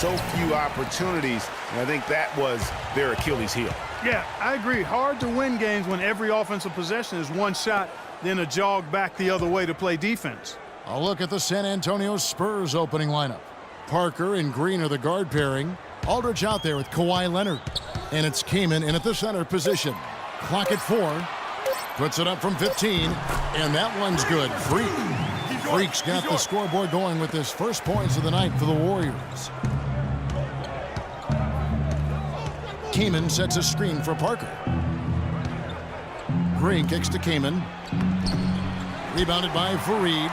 so few opportunities, and I think that was their Achilles heel. Yeah, I agree. Hard to win games when every offensive possession is one shot, then a jog back the other way to play defense. A look at the San Antonio Spurs opening lineup. Parker and Green are the guard pairing. Aldridge out there with Kawhi Leonard. And it's Kaman in at the center position. Clock at 4. Puts it up from 15. And that one's good. Freak's got the scoreboard going with his first points of the night for the Warriors. Kaman sets a screen for Parker. Green kicks to Kaman. Rebounded by Fareed.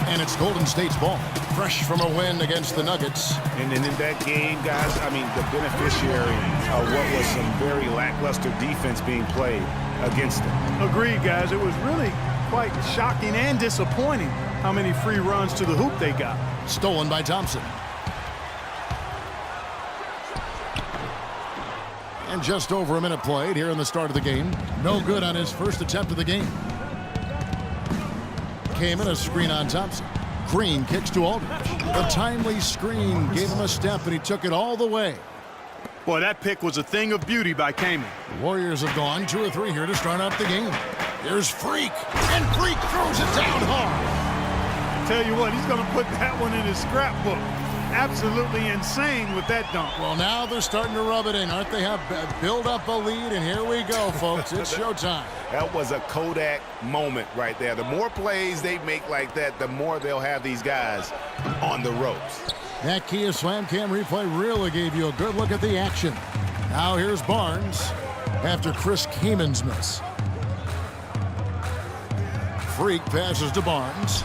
And it's Golden State's ball. Fresh from a win against the Nuggets. And in that game, guys, I mean, the beneficiary of what was some very lackluster defense being played against them. Agreed, guys. It was really quite shocking and disappointing how many free runs to the hoop they got. Stolen by Thompson. And just over a minute played here in the start of the game. No good on his first attempt of the game. Kaman, a screen on Thompson. Green kicks to Aldridge. A timely screen gave him a step, and he took it all the way. Boy, that pick was a thing of beauty by Kaman. The Warriors have gone 2 or 3 here to start out the game. Here's Freak, and Freak throws it down hard. Tell you what, he's going to put that one in his scrapbook. Absolutely insane with that dunk. Well, now they're starting to rub it in, aren't they? Have build up a lead, and here we go, folks. It's showtime. That was a Kodak moment right there. The more plays they make like that, the more they'll have these guys on the ropes. That Kia Slam Cam replay really gave you a good look at the action. Now here's Barnes after Chris Kaman's miss. Freak passes to Barnes.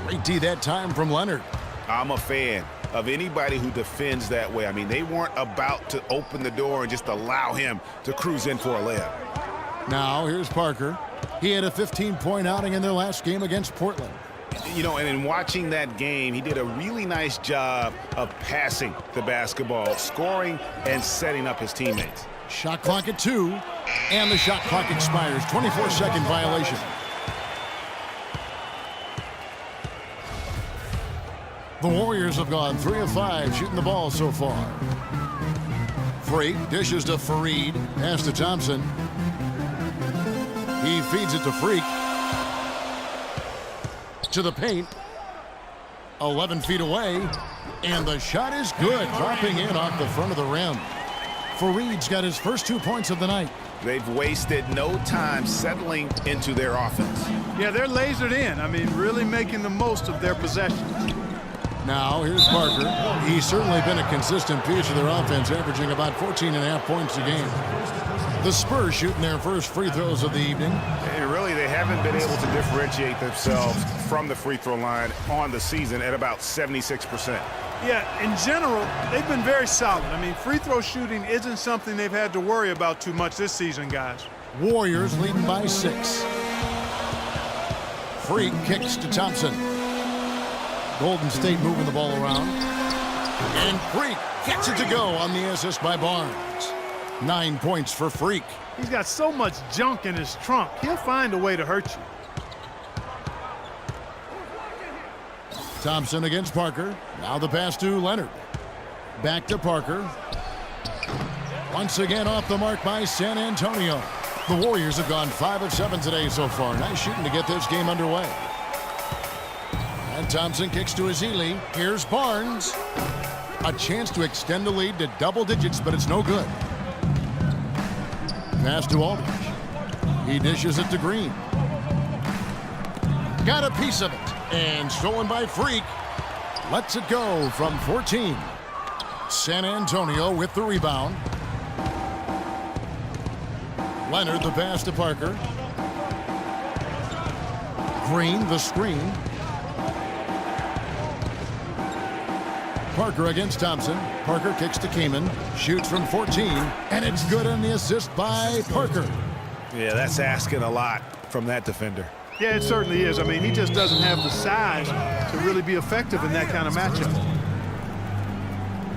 Great D that time from Leonard. I'm a fan of anybody who defends that way. I mean, they weren't about to open the door and just allow him to cruise in for a layup. Now here's Parker. He had a 15-point outing in their last game against Portland. You know, and in watching that game, he did a really nice job of passing the basketball, scoring, and setting up his teammates. Shot clock at 2, and the shot clock expires. 24-second violation. The Warriors have gone 3 of 5 shooting the ball so far. Freak dishes to Fareed. Pass to Thompson. He feeds it to Freak. To the paint. 11 feet away. And the shot is good. Dropping in off the front of the rim. Fareed's got his first 2 points of the night. They've wasted no time settling into their offense. Yeah, they're lasered in. I mean, really making the most of their possessions. Now, here's Parker. He's certainly been a consistent piece of their offense, averaging about 14.5 points a game. The Spurs shooting their first free throws of the evening. And really, they haven't been able to differentiate themselves from the free throw line on the season at about 76%. Yeah, in general, they've been very solid. I mean, free throw shooting isn't something they've had to worry about too much this season, guys. Warriors leading by 6. Freak kicks to Thompson. Golden State moving the ball around. And Freak gets it to go on the assist by Barnes. 9 points for Freak. He's got so much junk in his trunk. He'll find a way to hurt you. Thompson against Parker. Now the pass to Leonard. Back to Parker. Once again off the mark by San Antonio. The Warriors have gone 5 of 7 today so far. Nice shooting to get this game underway. And Thompson kicks to Ezeli. Here's Barnes. A chance to extend the lead to double digits, but it's no good. Pass to Aldridge. He dishes it to Green. Got a piece of it. And stolen by Freak. Lets it go from 14. San Antonio with the rebound. Leonard the pass to Parker. Green the screen. Parker against Thompson. Parker kicks to Kaman. Shoots from 14. And it's good on the assist by Parker. Yeah, that's asking a lot from that defender. Yeah, it certainly is. I mean, he just doesn't have the size to really be effective in that kind of matchup.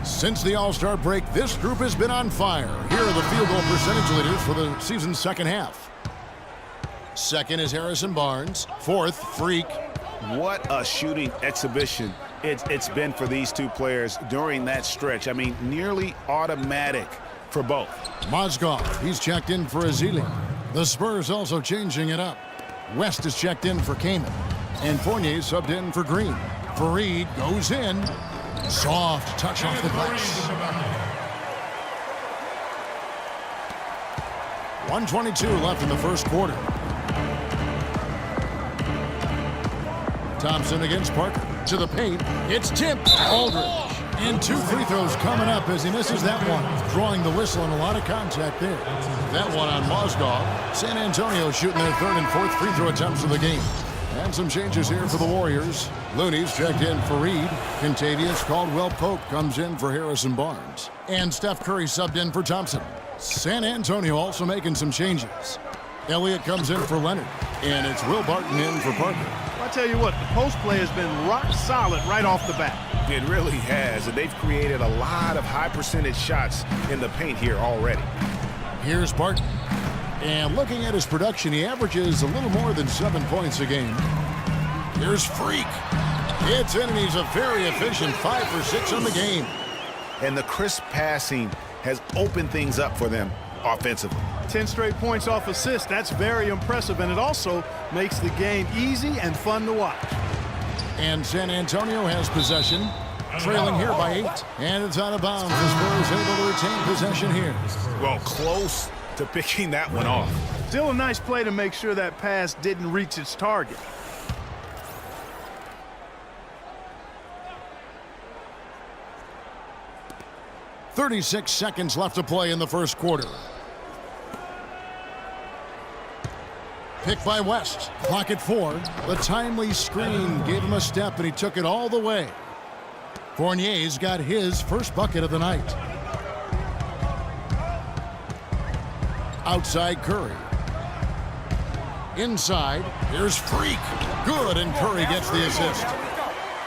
Since the All-Star break, this group has been on fire. Here are the field goal percentage leaders for the season's second half. Second is Harrison Barnes. Fourth, Freak. What a shooting exhibition It's been for these two players during that stretch. I mean, nearly automatic for both. Mozgov, he's checked in for Ezeli. The Spurs also changing it up. West is checked in for Kaman. And Fournier subbed in for Green. Fareed goes in. Soft touch off the glass. 1:22 left in the first quarter. Thompson against Parker. To the paint. It's tipped. Aldridge. And 2 free throws coming up as he misses that one. Drawing the whistle and a lot of contact there. That one on Mozgov. San Antonio shooting their third and fourth free throw attempts of the game. And some changes here for the Warriors. Looney's checked in for Reed. Contavious Caldwell-Pope comes in for Harrison Barnes. And Steph Curry subbed in for Thompson. San Antonio also making some changes. Elliott comes in for Leonard. And it's Will Barton in for Parker. I tell you what, the post play has been rock solid right off the bat. It really has, and they've created a lot of high percentage shots in the paint here already. Here's Barton. And looking at his production, he averages a little more than 7 points a game. Here's Freak. It's in, and he's a very efficient 5 for 6 on the game. And the crisp passing has opened things up for them offensively. 10 straight points off assists. That's very impressive, and it also makes the game easy and fun to watch. And San Antonio has possession, trailing here by 8. And it's out of bounds. The Spurs able to retain possession here. Well, close to picking that one off. Still a nice play to make sure that pass didn't reach its target. .36 seconds left to play in the first quarter. Pick by West. Clock at 4. The timely screen gave him a step, and he took it all the way. Fournier's got his first bucket of the night. Outside Curry. Inside, here's Freak. Good, and Curry gets the assist.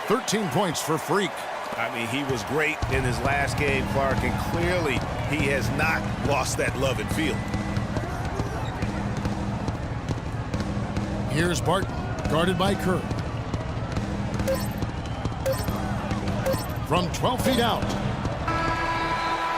13 points for Freak. I mean, he was great in his last game, Clark, and clearly he has not lost that love and feel. Here's Barton, guarded by Curry. From 12 feet out.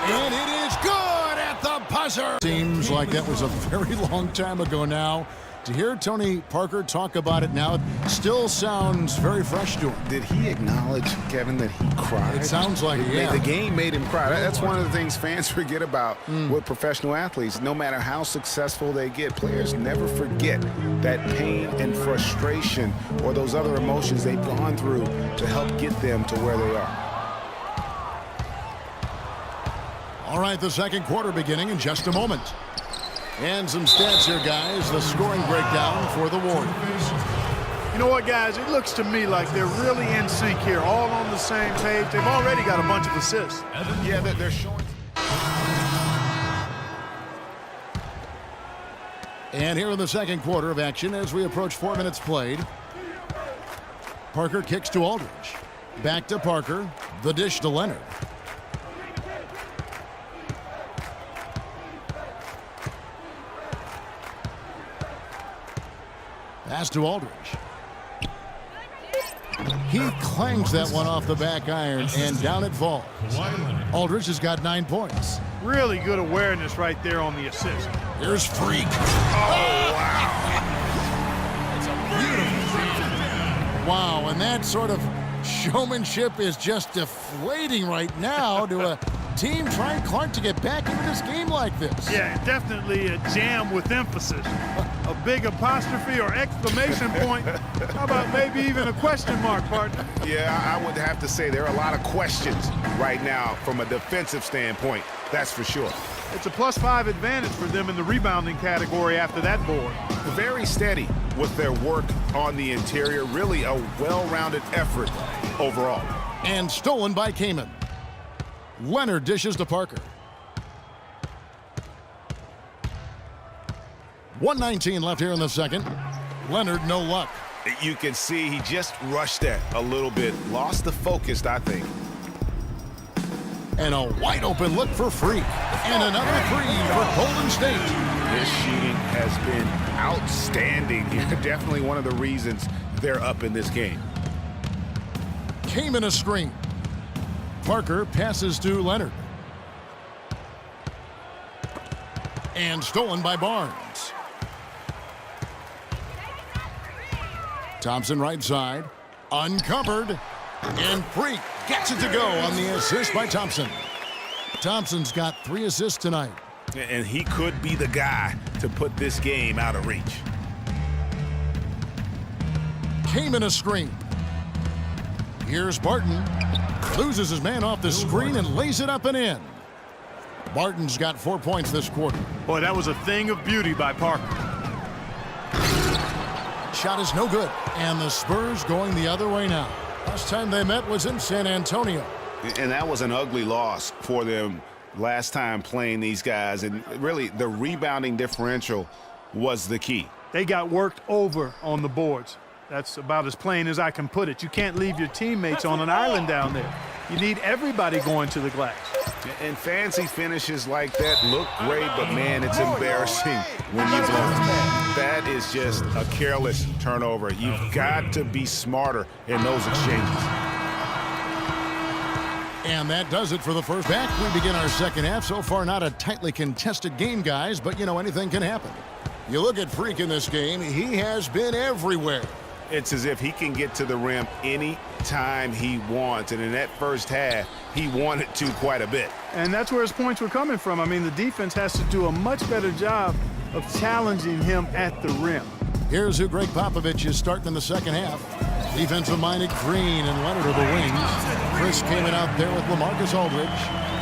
And it is good at the buzzer. Seems like that was a very long time ago now. To hear Tony Parker talk about it now, it still sounds very fresh to him. Did he acknowledge, Kevin, that he cried? It sounds like it, yeah. The game made him cry. That's one of the things fans forget about with professional athletes. No matter how successful they get, players never forget that pain and frustration or those other emotions they've gone through to help get them to where they are. All right, the second quarter beginning in just a moment. And some stats here, guys. The scoring breakdown for the Warriors. You know what, guys? It looks to me like they're really in sync here, all on the same page. They've already got a bunch of assists. Yeah, they're showing. And here in the second quarter of action, as we approach 4 minutes played, Parker kicks to Aldridge. Back to Parker. The dish to Leonard. Pass to Aldridge. He clangs that one off the back iron, and down it falls. Aldridge has got 9 points. Really good awareness right there on the assist. Here's Freak. Oh, wow. Wow, and that sort of showmanship is just deflating right now to a team trying, Clark, to get back into this game like this. Yeah, definitely a jam with emphasis. A big apostrophe or exclamation point. How about maybe even a question mark, partner? Yeah, I would have to say there are a lot of questions right now from a defensive standpoint. That's for sure. It's a +5 advantage for them in the rebounding category after that board. Very steady with their work on the interior. Really a well-rounded effort overall. And stolen by Kaman. Leonard dishes to Parker. 1:19 left here in the second. Leonard, no luck. You can see he just rushed that a little bit. Lost the focus, I think. And a wide open look for Freak. And another three for Golden State. This shooting has been outstanding. Definitely one of the reasons they're up in this game. Came in a screen. Parker passes to Leonard. And stolen by Barnes. Thompson right side. Uncovered. And Freak gets it to go on the assist by Thompson. Thompson's got 3 assists tonight. And he could be the guy to put this game out of reach. Came in a screen. Here's Barton. Loses his man off the screen and lays it up and in. Barton's got 4 points this quarter. Boy, that was a thing of beauty by Parker. Shot is no good. And the Spurs going the other way now. Last time they met was in San Antonio. And that was an ugly loss for them last time playing these guys. And really, the rebounding differential was the key. They got worked over on the boards. That's about as plain as I can put it. You can't leave your teammates on an island down there. You need everybody going to the glass. And fancy finishes like that look great, but man, it's embarrassing when you lose. That is just a careless turnover. You've got to be smarter in those exchanges. And that does it for the first half. We begin our second half. So far, not a tightly contested game, guys, but, you know, anything can happen. You look at Freak in this game, he has been everywhere. It's as if he can get to the rim any time he wants. And in that first half, he wanted to quite a bit. And that's where his points were coming from. I mean, the defense has to do a much better job of challenging him at the rim. Here's who Greg Popovich is starting in the second half. Defensive-minded Green and Leonard are the wings. Chris came in out there with LaMarcus Aldridge.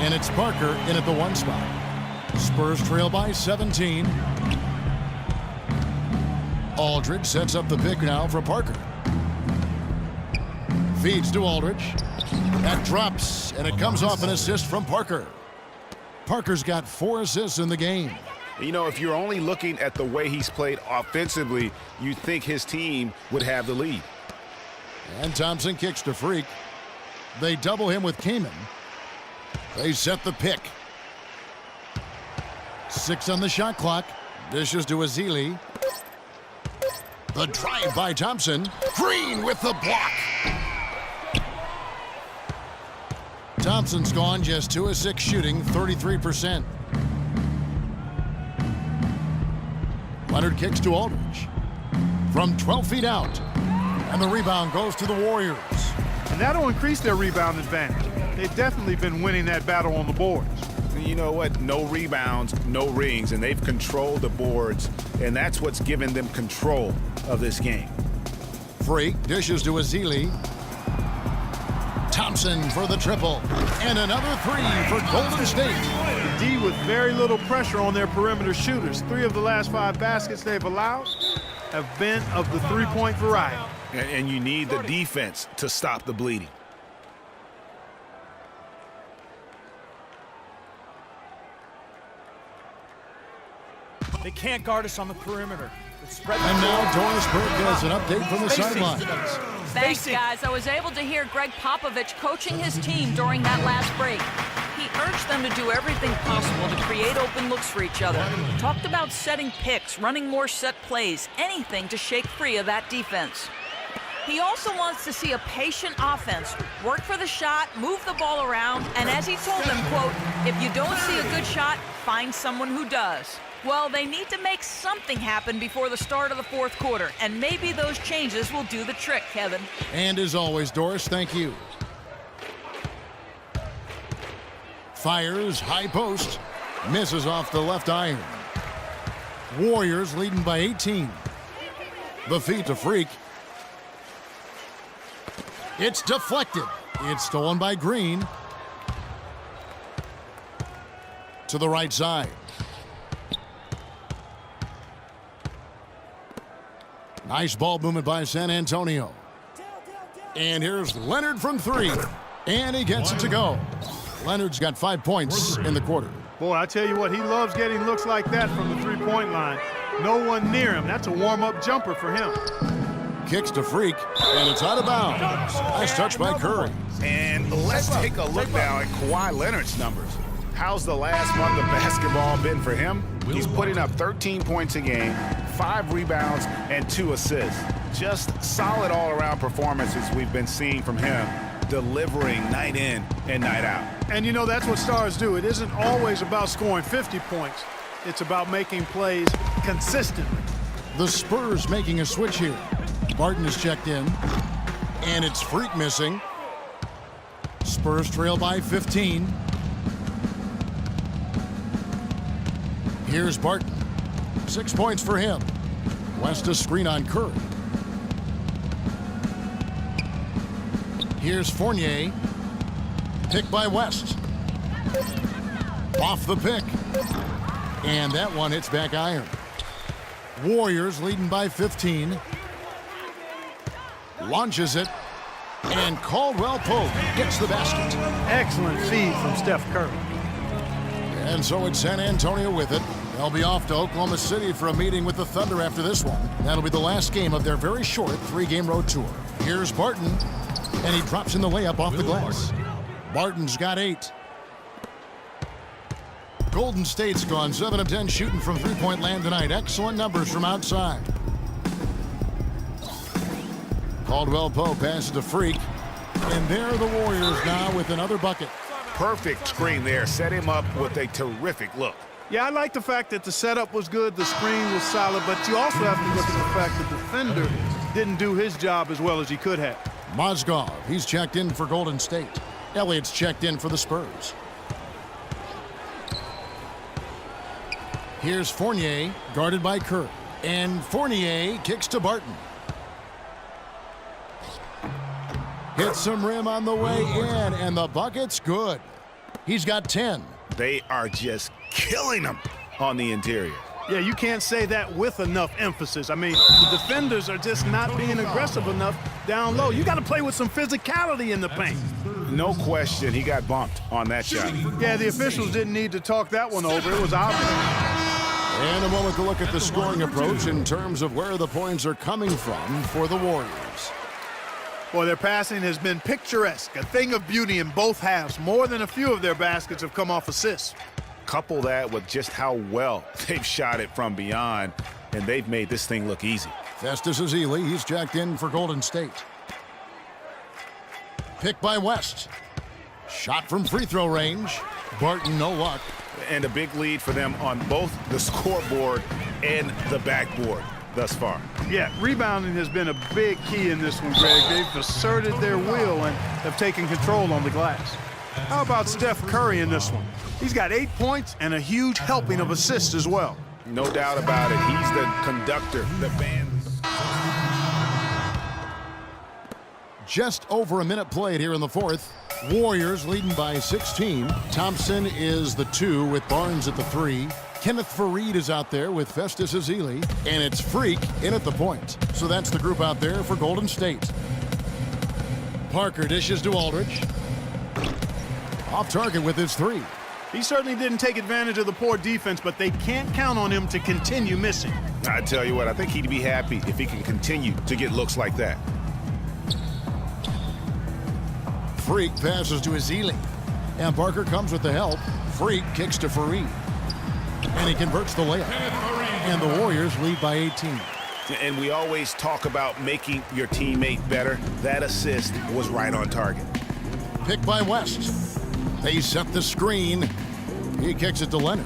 And it's Parker in at the 1 spot. Spurs trail by 17. Aldridge sets up the pick now for Parker. Feeds to Aldridge. That drops, and it comes off an assist from Parker. Parker's got 4 assists in the game. You know, if you're only looking at the way he's played offensively, you'd think his team would have the lead. And Thompson kicks to Freak. They double him with Kaman. They set the pick. 6 on the shot clock. Dishes to Ezeli. The drive by Thompson. Green with the block. Thompson's gone just 2 of 6 shooting, 33%. Leonard kicks to Aldridge. From 12 feet out. And the rebound goes to the Warriors. And that'll increase their rebound advantage. They've definitely been winning that battle on the boards. You know what? No rebounds, no rings, and they've controlled the boards, and that's what's given them control of this game. Freak dishes to Ezeli. Thompson for the triple. And another 3 for Golden State. The D with very little pressure on their perimeter shooters. 3 of the last 5 baskets they've allowed have been of the 3-point variety. And you need the defense to stop the bleeding. They can't guard us on the perimeter. And now Doris Burke has an update from the sideline. Thanks, guys. I was able to hear Greg Popovich coaching his team during that last break. He urged them to do everything possible to create open looks for each other. Talked about setting picks, running more set plays, anything to shake free of that defense. He also wants to see a patient offense, work for the shot, move the ball around, and as he told them, quote, if you don't see a good shot, find someone who does. Well, they need to make something happen before the start of the 4th quarter, and maybe those changes will do the trick, Kevin. And as always, Doris, thank you. Fires, high post, misses off the left iron. Warriors leading by 18. The feed to Freak. It's deflected. It's stolen by Green. To the right side. Nice ball movement by San Antonio. And here's Leonard from 3. And he gets it to go. Leonard's got 5 points in the quarter. Boy, I tell you what, he loves getting looks like that from the 3-point line. No one near him. That's a warm-up jumper for him. Kicks to Freak, and it's out of bounds. Nice touch by Curry. And let's take a look now at Kawhi Leonard's numbers. How's the last month of basketball been for him? He's putting up 13 points a game, 5 rebounds, and 2 assists. Just solid all-around performances we've been seeing from him delivering night in and night out. And you know, that's what stars do. It isn't always about scoring 50 points. It's about making plays consistently. The Spurs making a switch here. Barton is checked in. And it's Freak missing. Spurs trail by 15. Here's Barton. 6 points for him. West a screen on Curry. Here's Fournier. Pick by West. Off the pick. And that one hits back iron. Warriors leading by 15. Launches it. And Caldwell Pope gets the basket. Excellent feed from Steph Curry. And so it's San Antonio with it. They'll be off to Oklahoma City for a meeting with the Thunder after this one. That'll be the last game of their very short 3-game road tour. Here's Barton, and he drops in the layup off the glass. Barton's got 8. Golden State's gone 7 of 10 shooting from three-point land tonight. Excellent numbers from outside. Caldwell Pope passes to Freak. And there are the Warriors now with another bucket. Perfect screen there. Set him up with a terrific look. Yeah, I like the fact that the setup was good, the screen was solid, but you also have to look at the fact the defender didn't do his job as well as he could have. Mozgov, he's checked in for Golden State. Elliott's checked in for the Spurs. Here's Fournier, guarded by Kerr. And Fournier kicks to Barton. Hits some rim on the way in, and the bucket's good. He's got 10. They are just killing them on the interior. Yeah, you can't say that with enough emphasis. I mean, the defenders are just not being aggressive enough down low. You got to play with some physicality in the paint. No question, he got bumped on that shot. Yeah, the officials didn't need to talk that one over. It was obvious. And a moment to look at the scoring approach in terms of where the points are coming from for the Warriors. Boy, their passing has been picturesque, a thing of beauty in both halves. More than a few of their baskets have come off assists. Couple that with just how well they've shot it from beyond, and they've made this thing look easy. Festus Ezeli, he's checked in for Golden State. Pick by West. Shot from free throw range. Barton, no luck. And a big lead for them on both the scoreboard and the backboard thus far. Yeah, rebounding has been a big key in this one, Greg. They've asserted their will and have taken control on the glass. How about Steph Curry in this one? He's got 8 points and a huge helping of assists as well. No doubt about it. He's the conductor, the band. Just over a minute played here in the fourth. Warriors leading by 16. Thompson is the 2 with Barnes at the 3. Kenneth Faried is out there with Festus Ezeli. And it's Freak in at the point. So that's the group out there for Golden State. Parker dishes to Aldridge. Off target with his 3. He certainly didn't take advantage of the poor defense, but they can't count on him to continue missing. I tell you what, I think he'd be happy if he can continue to get looks like that. Freak passes to Ezeli. And Parker comes with the help. Freak kicks to Faried. And he converts the layup. And the Warriors lead by 18. And we always talk about making your teammate better. That assist was right on target. Pick by West. They set the screen. He kicks it to Leonard.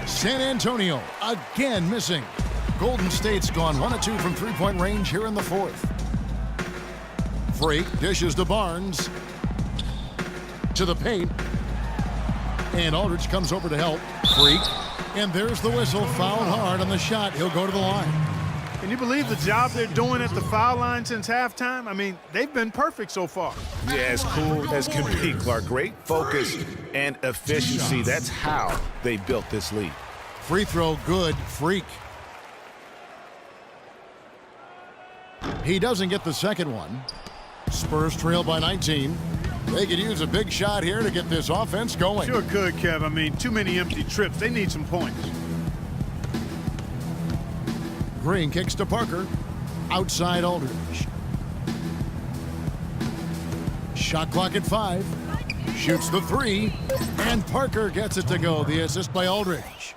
San Antonio again missing. Golden State's gone 1 of 2 from three-point range here in the fourth. Freak dishes to Barnes. To the paint. And Aldridge comes over to help. Freak. And there's the whistle. Fouled hard on the shot. He'll go to the line. Can you believe the job they're doing at the foul line since halftime? I mean, they've been perfect so far. Yeah, as cool as can be, Clark. Great focus and efficiency. That's how they built this lead. Free throw good. Freak. He doesn't get the second one. Spurs trail by 19. They could use a big shot here to get this offense going. Sure could, Kev. I mean, too many empty trips. They need some points. Green kicks to Parker. Outside Aldridge. Shot clock at 5. Shoots the 3. And Parker gets it to go. The assist by Aldridge.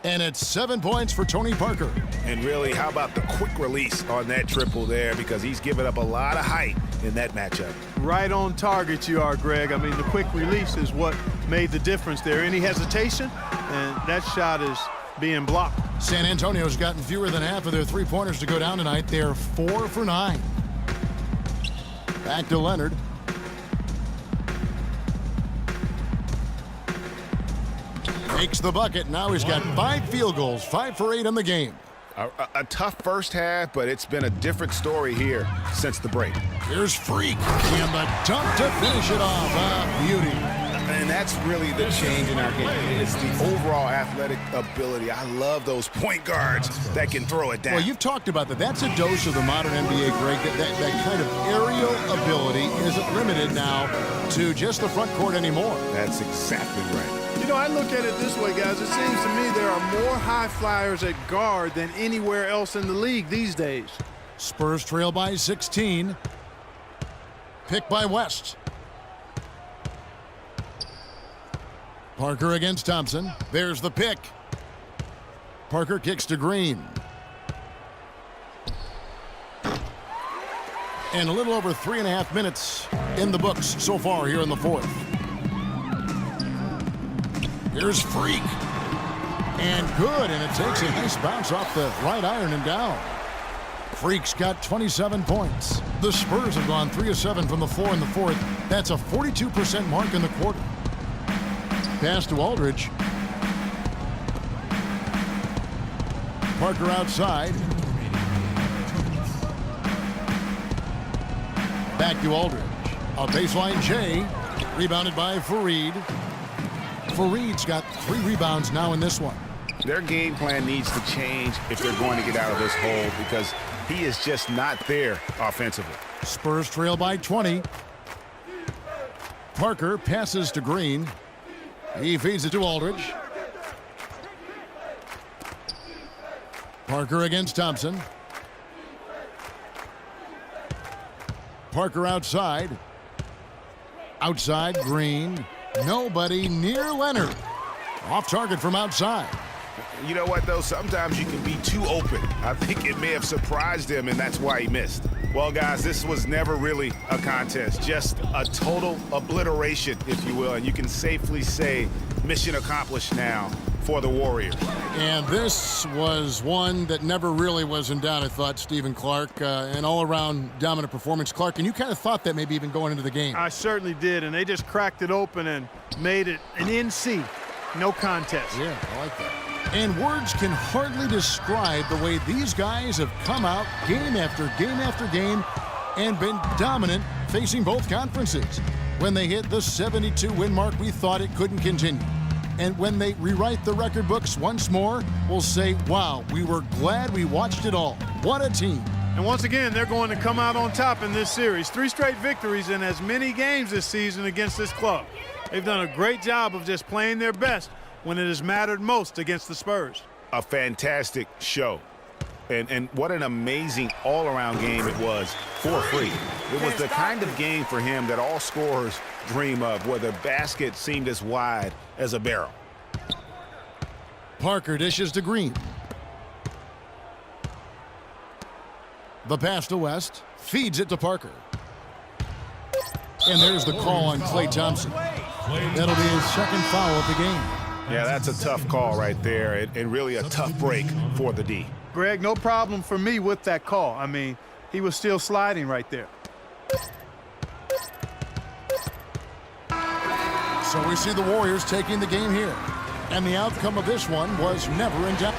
And it's 7 points for Tony Parker. And really, how about the quick release on that triple there? Because he's given up a lot of height in that matchup. Right on target you are, Greg. I mean, the quick release is what made the difference there. Any hesitation, and that shot is being blocked. San Antonio's gotten fewer than half of their three-pointers to go down tonight. They're 4 for 9. Back to Leonard. Makes the bucket. Now he's got 5 field goals, 5 for 8 in the game. A tough first half, but it's been a different story here since the break. Here's Freak, and the dunk to finish it off. Beauty. And that's really the change in our game. It's the overall athletic ability. I love those point guards that can throw it down. Well, you've talked about that. That's a dose of the modern NBA, Greg. That kind of aerial ability isn't limited now to just the front court anymore. That's exactly right. You know, I look at it this way, guys. It seems to me there are more high flyers at guard than anywhere else in the league these days. Spurs trail by 16. Pick by West. Parker against Thompson. There's the pick. Parker kicks to Green. And a little over 3.5 minutes in the books so far here in the fourth. Here's Freak. And good, and it takes a nice bounce off the right iron and down. Freak's got 27 points. The Spurs have gone 3 of 7 from the floor in the fourth. That's a 42% mark in the quarter. Pass to Aldridge. Parker outside. Back to Aldridge. A baseline J. Rebounded by Fareed. Fareed's got 3 rebounds now in this one. Their game plan needs to change if they're going to get out of this hole because he is just not there offensively. Spurs trail by 20. Parker passes to Green. He feeds it to Aldridge. Parker against Thompson. Parker outside. Outside, Green. Nobody near Leonard. Off target from outside. You know what, though? Sometimes you can be too open. I think it may have surprised him, and that's why he missed. Well, guys, this was never really a contest. Just a total obliteration, if you will. And you can safely say mission accomplished now for the Warriors. And this was one that never really was in doubt, I thought, Stephen Clark. An all-around dominant performance. Clark, and you kind of thought that maybe even going into the game. I certainly did, and they just cracked it open and made it an NC. No contest. Yeah, I like that. And words can hardly describe the way these guys have come out game after game after game and been dominant facing both conferences. When they hit the 72-win mark, we thought it couldn't continue. And when they rewrite the record books once more, we'll say, wow, we were glad we watched it all. What a team. And once again, they're going to come out on top in this series. 3 straight victories in as many games this season against this club. They've done a great job of just playing their best when it has mattered most against the Spurs. A fantastic show. And what an amazing all-around game it was for Freak. It was the kind of game for him that all scorers dream of, where the basket seemed as wide as a barrel. Parker dishes to Green. The pass to West. Feeds it to Parker. And there's the call on Klay Thompson. That'll be his second foul of the game. Yeah, that's a tough call right there, and really a tough break for the D. Greg, no problem for me with that call. I mean, he was still sliding right there. So we see the Warriors taking the game here. And the outcome of this one was never in doubt.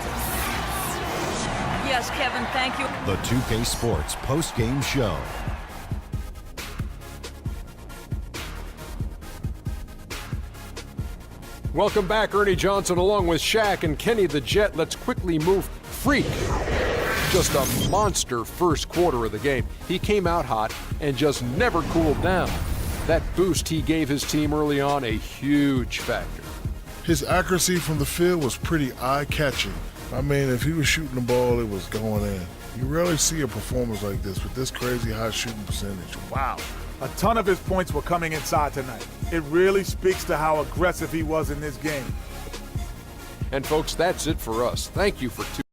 Yes, Kevin, thank you. The 2K Sports post-game show. Welcome back, Ernie Johnson, along with Shaq and Kenny the Jet. Let's quickly move. Freak, just a monster first quarter of the game. He came out hot and just never cooled down. That boost he gave his team early on, a huge factor. His accuracy from the field was pretty eye-catching. I mean, if he was shooting the ball, it was going in. You rarely see a performance like this with this crazy high shooting percentage. Wow. A ton of his points were coming inside tonight. It really speaks to how aggressive he was in this game. And folks, that's it for us. Thank you for tuning in.